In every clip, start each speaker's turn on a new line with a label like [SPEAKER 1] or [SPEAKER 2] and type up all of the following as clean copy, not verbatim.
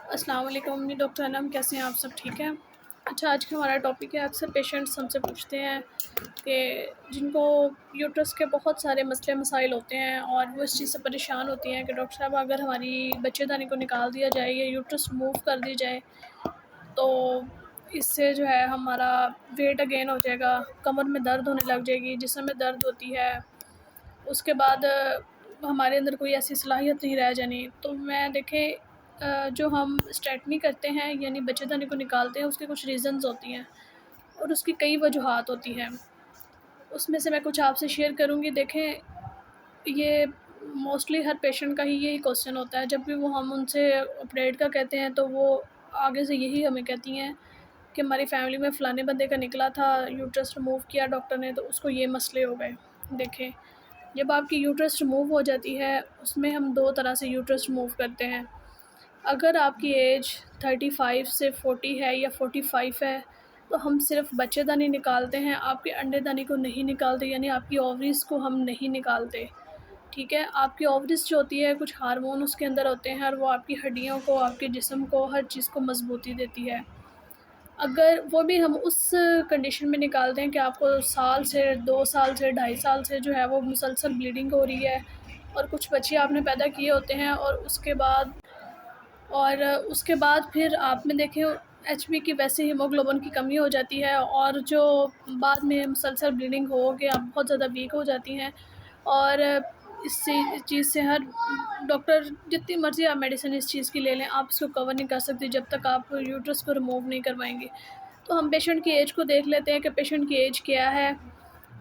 [SPEAKER 1] अस्सलाम वालेकुम डॉक्टर अनम, कैसे हैं आप? सब ठीक हैं? अच्छा, आज का हमारा टॉपिक है, अक्सर पेशेंट्स हमसे पूछते हैं कि जिनको यूट्रस के बहुत सारे मसले मसाइल होते हैं और वो इस चीज़ से परेशान होती हैं कि डॉक्टर साहब अगर हमारी बच्चेदानी को निकाल दिया जाए या यूट्रस रिमूव कर दी जाए तो इससे जो है हमारा वेट गेन हो जाएगा, कमर में दर्द होने लग जाएगी, जिस्म में दर्द होती है, उसके बाद हमारे अंदर कोई ऐसी सलाहियत नहीं रह जानी। तो मैं देखें जो हम स्टेटनी करते हैं यानी बच्चेदानी को निकालते हैं, उसके कुछ रीज़न्स होती हैं और उसकी कई वजूहात होती हैं। उसमें से मैं कुछ आपसे शेयर करूँगी। देखें, ये मोस्टली हर पेशेंट का ही यही क्वेश्चन होता है। जब भी वो हम उनसे ऑपरेट का कहते हैं तो वो आगे से यही हमें कहती हैं कि हमारी फैमिली में फ़लाने बंदे का निकला था, यूट्रस रिमूव किया डॉक्टर ने तो उसको ये मसले हो गए। देखें, जब आपकी यूट्रस रिमूव हो जाती है, उसमें हम 2 तरह से यूट्रस रिमूव करते हैं। अगर आपकी एज 35 से 40 है या 45 है, तो हम सिर्फ़ बच्चेदानी निकालते हैं, आपके अंडेदानी को नहीं निकालते, यानी आपकी ओवरीज़ को हम नहीं निकालते, ठीक है? आपकी ओवरीज़ जो होती है, कुछ हार्मोन उसके अंदर होते हैं और वो आपकी हड्डियों को, आपके जिस्म को, हर चीज़ को मज़बूती देती है। अगर वो भी हम उस कंडीशन में निकालते हैं कि आपको साल से, 2 साल से, ढाई साल से जो है वो मुसलसल ब्लीडिंग हो रही है और कुछ बच्चे आपने पैदा किए होते हैं और उसके बाद फिर आप में देखें एचबी की वैसे हीमोग्लोबिन की कमी हो जाती है और जो बाद में मुसलसल ब्लीडिंग हो के आप बहुत ज़्यादा वीक हो जाती हैं और इस चीज़ से हर डॉक्टर जितनी मर्ज़ी आप मेडिसिन इस चीज़ की ले लें, आप इसको कवर नहीं कर सकते जब तक आप यूट्रस को रिमूव नहीं करवाएँगे। तो हम पेशेंट की एज को देख लेते हैं कि पेशेंट की एज क्या है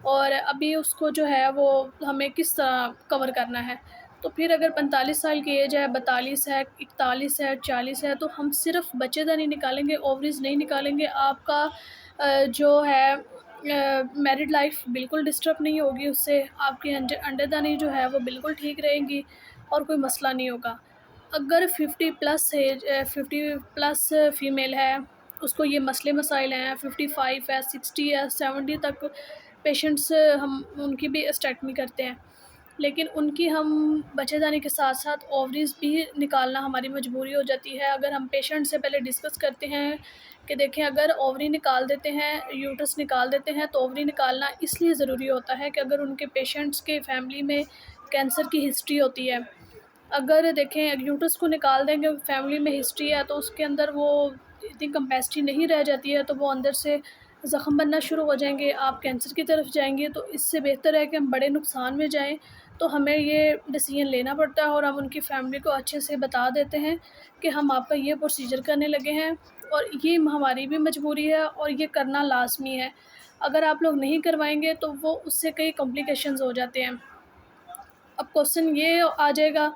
[SPEAKER 1] और अभी उसको जो है वो हमें किस तरह कवर करना है। तो फिर अगर 45 साल की एज है, 42 है, 41 है, 40 है, तो हम सिर्फ़ बच्चेदानी निकालेंगे, ओवरीज़ नहीं निकालेंगे। आपका जो है मैरिड लाइफ़ बिल्कुल डिस्टर्ब नहीं होगी उससे, आपकी अंडेदानी जो है वो बिल्कुल ठीक रहेंगी और कोई मसला नहीं होगा। अगर 50 प्लस फ़ीमेल है, उसको ये मसले मसाइल हैं, 55 है, 60 है, 70 तक पेशेंट्स हम उनकी भी स्टेटमी करते हैं। लेकिन उनकी हम बच्चेदानी के साथ-साथ ओवरीज़ भी निकालना हमारी मजबूरी हो जाती है। अगर हम पेशेंट से पहले डिस्कस करते हैं कि देखें अगर ओवरी निकाल देते हैं, यूट्रस निकाल देते हैं तो ओवरी निकालना इसलिए ज़रूरी होता है कि अगर उनके पेशेंट्स के फैमिली में कैंसर की हिस्ट्री होती है, अगर देखें यूट्रस को निकाल देंगे, फैमिली में हिस्ट्री है तो उसके अंदर वो इतनी कैपेसिटी नहीं रह जाती है, तो वो अंदर से ज़ख़म बनना शुरू हो जाएँगे, आप कैंसर की तरफ जाएँगे। तो इससे बेहतर है कि हम बड़े नुकसान में जाएँ, तो हमें ये डिसीजन लेना पड़ता है और हम उनकी फैमिली को अच्छे से बता देते हैं कि हम आपका ये प्रोसीजर करने लगे हैं और ये हमारी भी मजबूरी है और ये करना लाज़मी है। अगर आप लोग नहीं करवाएँगे तो वो उससे कई कॉम्प्लिकेशंस हो जाते हैं। अब क्वेश्चन ये आ जाएगा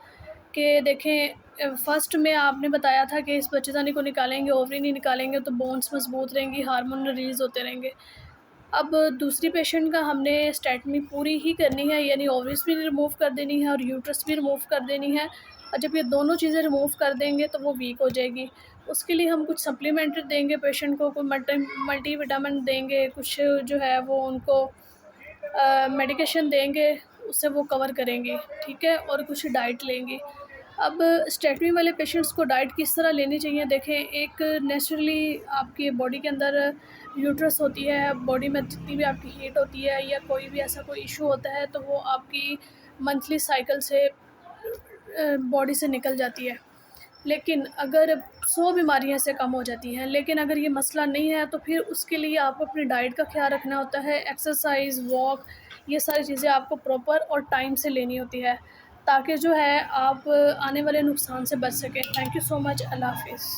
[SPEAKER 1] कि देखें फ़र्स्ट में आपने बताया था कि इस बच्चेदानी को निकालेंगे, ओवरी नहीं निकालेंगे तो बोन्स मज़बूत रहेंगी, हार्मोन रिलीज़ होते रहेंगे। अब दूसरी पेशेंट का हमने स्टेटमी पूरी ही करनी है, यानी ओवरीज़ भी रिमूव कर देनी है और यूट्रस भी रिमूव कर देनी है और जब ये दोनों चीज़ें रिमूव कर देंगे तो वो वीक हो जाएगी। उसके लिए हम कुछ सप्लीमेंट देंगे पेशेंट को, कोई मल्टीविटामिन देंगे, कुछ जो है वो उनको मेडिकेशन देंगे, उससे वो कवर करेंगी, ठीक है? और कुछ डाइट लेंगी। अब स्टेटमी वाले पेशेंट्स को डाइट किस तरह लेनी चाहिए? देखें, एक नेचुरली आपकी बॉडी के अंदर यूट्रस होती है, बॉडी में जितनी भी आपकी हीट होती है या कोई भी ऐसा कोई इशू होता है तो वो आपकी मंथली साइकिल से बॉडी से निकल जाती है। लेकिन अगर 100 बीमारियाँ इससे कम हो जाती हैं, लेकिन अगर ये मसला नहीं है तो फिर उसके लिए आपको अपनी डाइट का ख़्याल रखना होता है, एक्सरसाइज़, वॉक, ये सारी चीज़ें आपको प्रॉपर और टाइम से लेनी होती है, ताकि जो है आप आने वाले नुकसान से बच सकें। Thank you so much. अल्लाह हाफ़िज़।